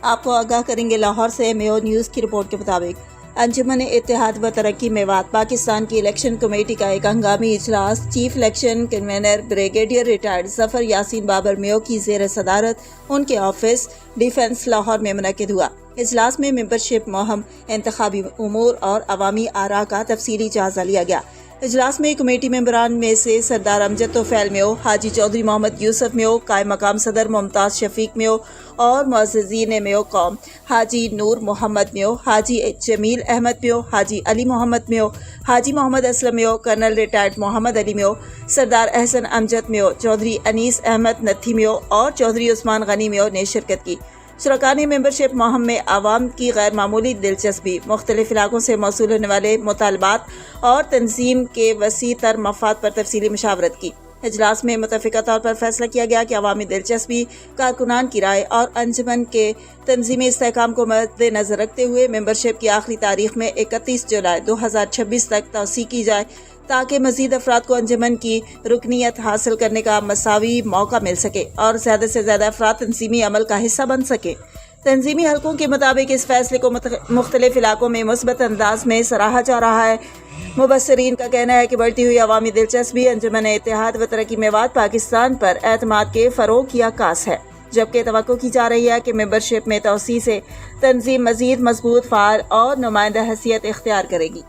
آپ کو آگاہ کریں گے لاہور سے میو نیوز کی رپورٹ کے مطابق انجمن اتحاد و ترقی میوات پاکستان کی الیکشن کمیٹی کا ایک ہنگامی اجلاس chief election convener brigadier retired Zafar Yasin Babar Meo کی زیر صدارت ان کے آفس ڈیفنس لاہور میں منعقد ہوا۔ اجلاس میں ممبرشپ مہم، انتخابی امور اور عوامی آراء کا تفصیلی جائزہ لیا گیا۔ اجلاس میں کمیٹی ممبران میں سے سردار امجد توفیل میو، حاجی چودھری محمد یوسف میو، قائم مقام صدر ممتاز شفیق میو اور معززین میو قوم، حاجی نور محمد میو، حاجی جمیل احمد میو، حاجی علی محمد میو، حاجی محمد اسلم میو، کرنل ریٹائرڈ محمد علی میو، سردار احسن امجد میو، چودھری انیس احمد نتھی میو اور چودھری عثمان غنی میو نے شرکت کی۔ شرکاء نے ممبرشپ مہم میں عوام کی غیر معمولی دلچسپی، مختلف علاقوں سے موصول ہونے والے مطالبات اور تنظیم کے وسیع تر مفاد پر تفصیلی مشاورت کی۔ اجلاس میں متفقہ طور پر فیصلہ کیا گیا کہ عوامی دلچسپی، کارکنان کی رائے اور انجمن کے تنظیمی استحکام کو مد نظر رکھتے ہوئے ممبرشپ کی آخری تاریخ میں 31 جولائی 2026 تک توسیع کی جائے تاکہ مزید افراد کو انجمن کی رکنیت حاصل کرنے کا مساوی موقع مل سکے اور زیادہ سے زیادہ افراد تنظیمی عمل کا حصہ بن سکے۔ تنظیمی حلقوں کے مطابق اس فیصلے کو مختلف علاقوں میں مثبت انداز میں سراہا جا رہا ہے۔ مبصرین کا کہنا ہے کہ بڑھتی ہوئی عوامی دلچسپی انجمن اتحاد و ترقی میوات پاکستان پر اعتماد کے فروغ کی عکاس ہے، جبکہ توقع کی جا رہی ہے کہ ممبرشپ میں توسیع سے تنظیم مزید مضبوط، فعال اور نمائندہ حیثیت اختیار کرے گی۔